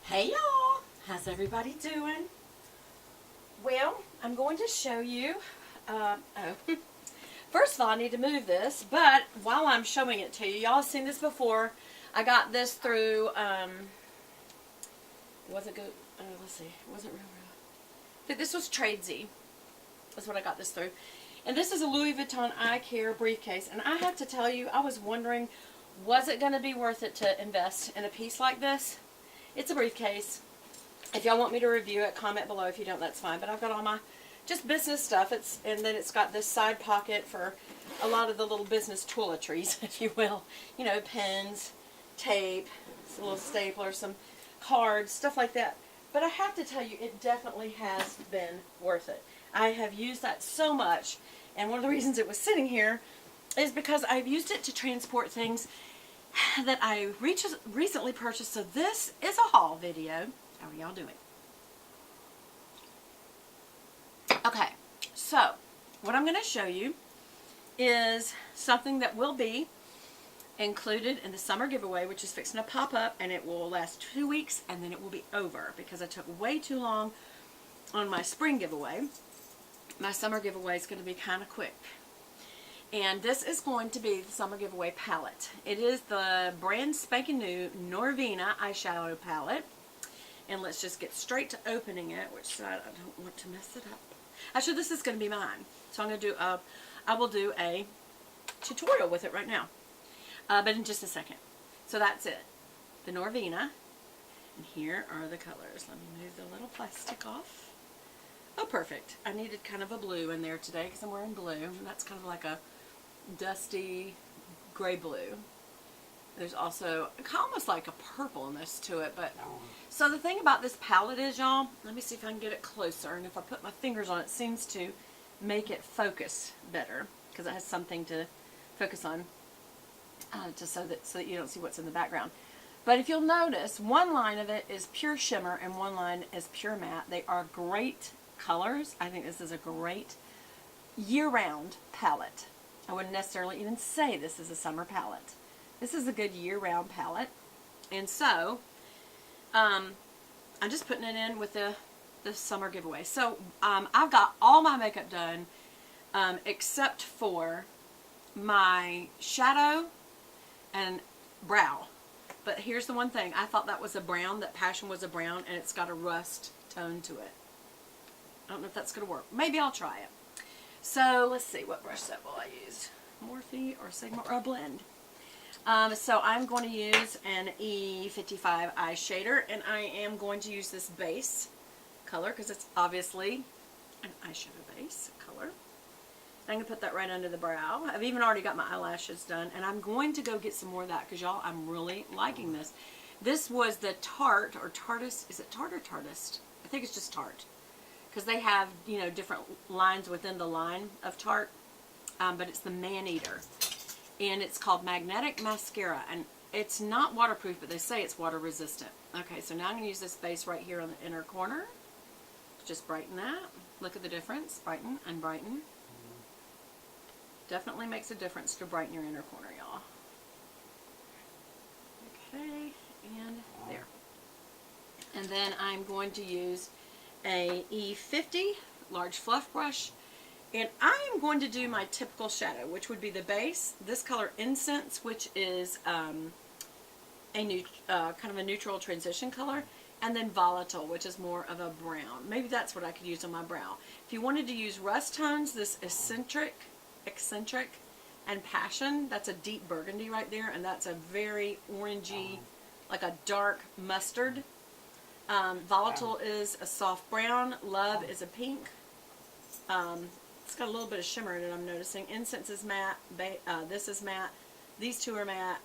Hey y'all, how's everybody doing? Well, I'm going to show you, first of all I need to move this, but while I'm showing it to you, y'all have seen this before. I got this through, was it good? Let's see, it wasn't real. I think this was Tradesy. That's what I got this through. And this is a Louis Vuitton Eye Care briefcase, and I have to tell you, I was wondering, was it going to be worth it to invest in a piece like this? It's a briefcase. If y'all want me to review it, comment below. If you don't, that's fine. But I've got all my just business stuff. And then it's got this side pocket for a lot of the little business toiletries, if you will. You know, pens, tape, a little stapler, some cards, stuff like that. But I have to tell you, it definitely has been worth it. I have used that so much. And one of the reasons it was sitting here is because I've used it to transport things that I recently purchased. So this is a haul video. How are y'all doing? Okay, so what I'm going to show you is something that will be included in the summer giveaway, which is fixing to pop up, and it will last 2 weeks, and then it will be over because I took way too long on my spring giveaway. My summer giveaway is going to be kind of quick. And this is going to be the summer giveaway palette. It is the brand spanking new NORVINA eyeshadow palette. And let's just get straight to opening it, which side I don't want to mess it up. Actually, this is going to be mine. So I'm going to do I will do a tutorial with it right now. But in just a second. So that's it. The NORVINA. And here are the colors. Let me move the little plastic off. Oh, perfect. I needed kind of a blue in there today because I'm wearing blue. And that's kind of like a dusty gray blue. There's also almost like a purpleness to it. But so the thing about this palette is, y'all, let me see if I can get it closer. And if I put my fingers on it, it seems to make it focus better because it has something to focus on, just so that you don't see what's in the background. But if you'll notice, one line of it is pure shimmer and one line is pure matte. They are great colors. I think this is a great year-round palette. I wouldn't necessarily even say this is a summer palette. This is a good year-round palette. And so, I'm just putting it in with the summer giveaway. So, I've got all my makeup done except for my shadow and brow. But here's the one thing. I thought that was a brown, that Passion was a brown, and it's got a rust tone to it. I don't know if that's going to work. Maybe I'll try it. So, let's see. What brush set will I use? Morphe or Sigma or a blend? So, I'm going to use an E55 eye shader. And I am going to use this base color because it's obviously an eyeshadow base color. I'm going to put that right under the brow. I've even already got my eyelashes done. And I'm going to go get some more of that because, y'all, I'm really liking this. This was the Tarte or Tartist. Is it Tarte or Tartist? I think it's just Tarte. Because they have, you know, different lines within the line of Tarte. But it's the Man-Eater. And it's called Magnetic Mascara. And it's not waterproof, but they say it's water resistant. Okay, so now I'm going to use this base right here on the inner corner. Just brighten that. Look at the difference. Brighten and brighten. Definitely makes a difference to brighten your inner corner, y'all. Okay, and there. And then I'm going to use a E50 large fluff brush, and I am going to do my typical shadow, which would be the base, this color Incense, which is kind of a neutral transition color, and then Volatile, which is more of a brown. Maybe that's what I could use on my brow. If you wanted to use rust tones, this Eccentric and Passion, that's a deep burgundy right there, and that's a very orangey, like a dark mustard. Volatile is a soft brown. Love is a pink. It's got a little bit of shimmer in it, I'm noticing. Incense is matte. This is matte. These two are matte.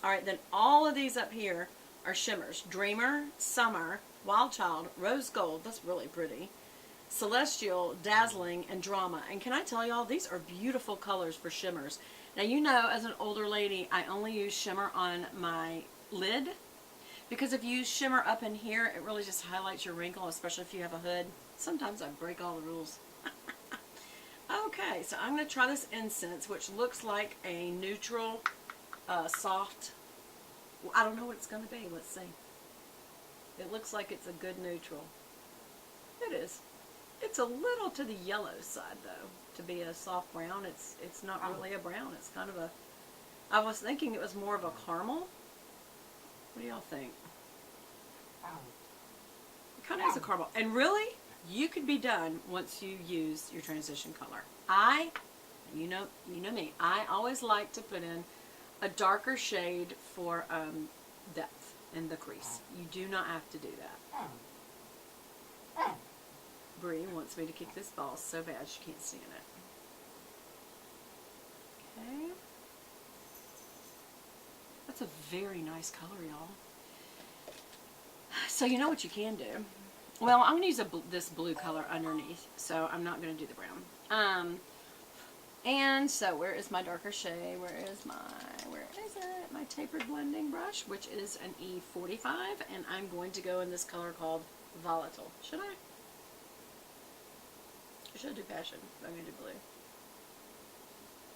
Alright, then all of these up here are shimmers. Dreamer, Summer, Wild Child, Rose Gold, that's really pretty, Celestial, Dazzling, and Drama. And can I tell y'all, these are beautiful colors for shimmers. Now, you know, as an older lady, I only use shimmer on my lid. Because if you use shimmer up in here, it really just highlights your wrinkle, especially if you have a hood. Sometimes I break all the rules. Okay, so I'm going to try this Incense, which looks like a neutral, soft, I don't know what it's going to be. Let's see. It looks like it's a good neutral. It is. It's a little to the yellow side, though. To be a soft brown, it's not really a brown. It's kind of a... I was thinking it was more of a caramel. What do y'all think? It kind of is a caramel. And really, you could be done once you use your transition color. You know me, I always like to put in a darker shade for depth in the crease. You do not have to do that. Bree wants me to kick this ball so bad she can't stand it. Okay. That's a very nice color, y'all. So you know what you can do. Well, I'm going to use this blue color underneath, so I'm not going to do the brown. And so where is my darker shade? Where is it? My tapered blending brush, which is an E45, and I'm going to go in this color called Volatile. Should I? I should do Passion, but I'm going to do blue.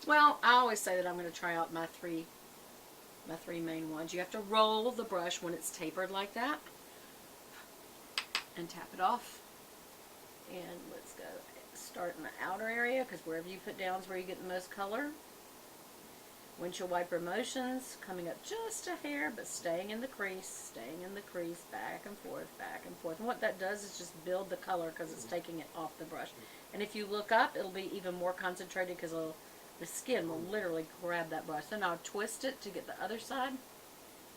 Well, I always say that I'm going to try out my three main ones. You have to roll the brush when it's tapered like that and tap it off. And let's go start in the outer area, because wherever you put down is where you get the most color. Windshield wiper motions, coming up just a hair, but staying in the crease, back and forth, back and forth. And what that does is just build the color, because it's taking it off the brush. And if you look up, it'll be even more concentrated, because the skin will literally grab that brush. Then I'll twist it to get the other side,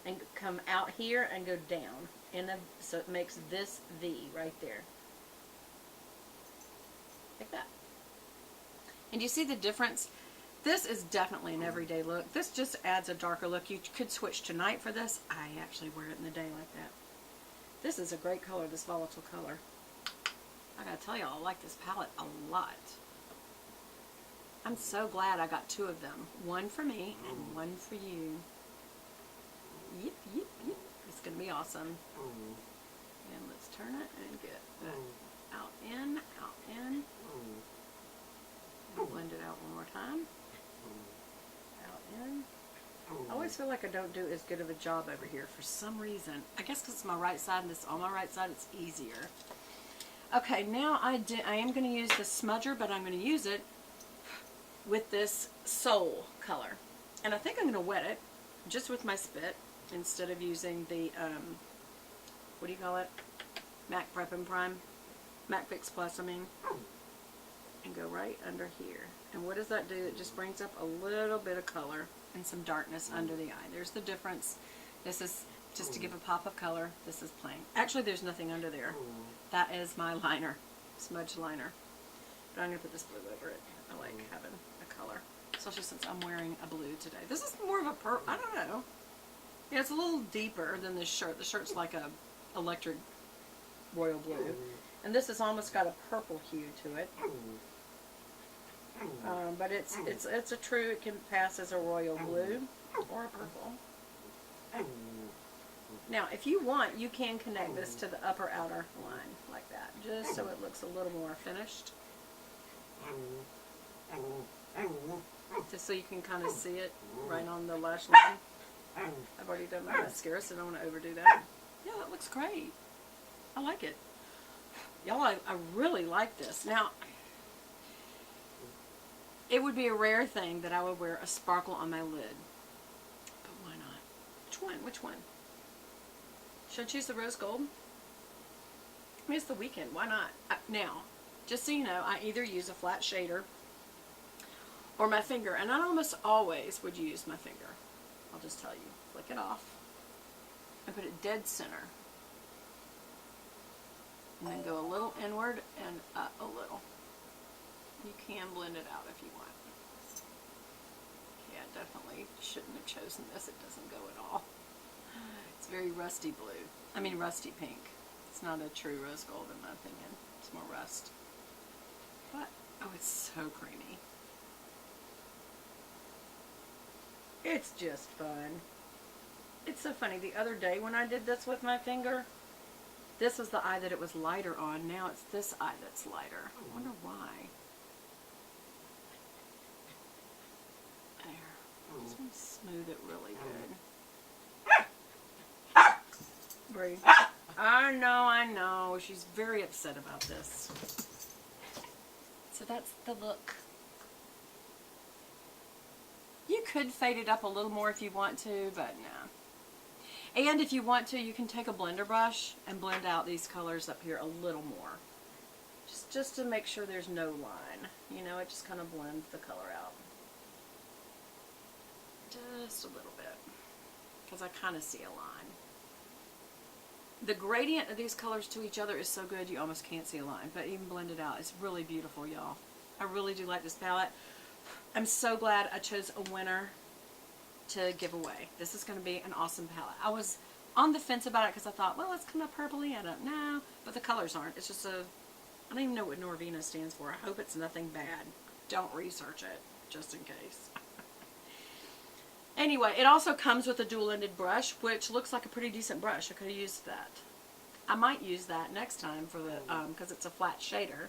and come out here and go down. So it makes this V right there. Like that. And you see the difference? This is definitely an everyday look. This just adds a darker look. You could switch to night for this. I actually wear it in the day like that. This is a great color, this volatile color. I gotta tell y'all, I like this palette a lot. I'm so glad I got two of them. One for me and one for you. Yep, yep, yep. It's gonna be awesome. And let's turn it and get that out in. And blend it out one more time. Out in. I always feel like I don't do as good of a job over here for some reason. I guess because it's my right side and this is on my right side, it's easier. Okay, now I am going to use the smudger, but I'm going to use it with this Soul color. And I think I'm going to wet it just with my spit instead of using the, what do you call it? MAC Prep and Prime. MAC Fix Plus, I mean. And go right under here. And what does that do? It just brings up a little bit of color and some darkness under the eye. There's the difference. This is just to give a pop of color. This is plain. Actually, there's nothing under there. That is my liner, smudge liner. But I'm going to put this blue over it. I like having a color, especially since I'm wearing a blue today. This is more of a purple. I don't know. Yeah, it's a little deeper than this shirt. The shirt's like a electric royal blue. And this has almost got a purple hue to it. But it's a true, it can pass as a royal blue or a purple. Now, if you want, you can connect this to the upper outer line like that, just so it looks a little more finished. Just so you can kind of see it right on the lash line. I've already done my mascara, so I don't want to overdo that. Yeah, that looks great. I like it. Y'all, I really like this. Now, it would be a rare thing that I would wear a sparkle on my lid. But why not? Which one? Which one? Should I choose the rose gold? I mean, it's the weekend. Why not? Now, just so you know, I either use a flat shader or my finger. And I almost always would use my finger. I'll just tell you. Flick it off. And put it dead center. And then go a little inward and up a little. You can blend it out if you want. Yeah, definitely shouldn't have chosen this. It doesn't go at all. It's very rusty blue. I mean rusty pink. It's not a true rose gold in my opinion. It's more rust. But, oh, it's so creamy. It's just fun. It's so funny. The other day when I did this with my finger, this was the eye that it was lighter on. Now it's this eye that's lighter. I wonder why. There. Just want to smooth it really good. Bree, I I know. She's very upset about this. So that's the look. You could fade it up a little more if you want to, but no. And if you want to, you can take a blender brush and blend out these colors up here a little more. Just to make sure there's no line. You know, it just kind of blends the color out. Just a little bit. Because I kind of see a line. The gradient of these colors to each other is so good you almost can't see a line. But even blended out, it's really beautiful, y'all. I really do like this palette. I'm so glad I chose a winner to give away. This is going to be an awesome palette. I was on the fence about it because I thought, well, it's kind of purpley. I don't know. But the colors aren't. It's just a... I don't even know what NORVINA stands for. I hope it's nothing bad. Don't research it, just in case. Anyway, it also comes with a dual-ended brush, which looks like a pretty decent brush. I could have used that. I might use that next time for the, because it's a flat shader,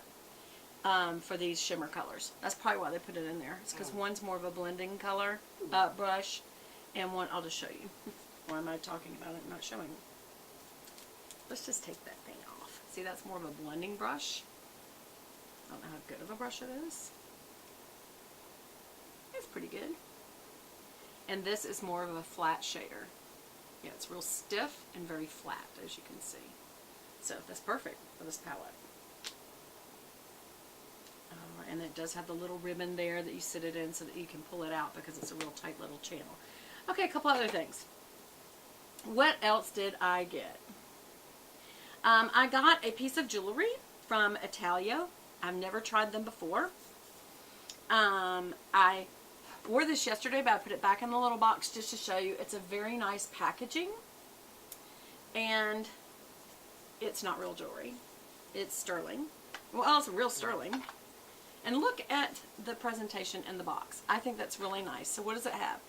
for these shimmer colors. That's probably why they put it in there. It's because one's more of a blending color brush, and one, I'll just show you. Why am I talking about it and not showing you? Let's just take that thing off. See, that's more of a blending brush. I don't know how good of a brush it is. It's pretty good. And this is more of a flat shader. Yeah, it's real stiff and very flat, as you can see. So that's perfect for this palette. And it does have the little ribbon there that you sit it in so that you can pull it out because it's a real tight little channel. Okay, a couple other things. What else did I get? I got a piece of jewelry from ITALO. I've never tried them before. I wore this yesterday, but I put it back in the little box just to show you. It's a very nice packaging. And it's not real jewelry. It's sterling. Well, it's real sterling. And look at the presentation in the box. I think that's really nice. So what does it have?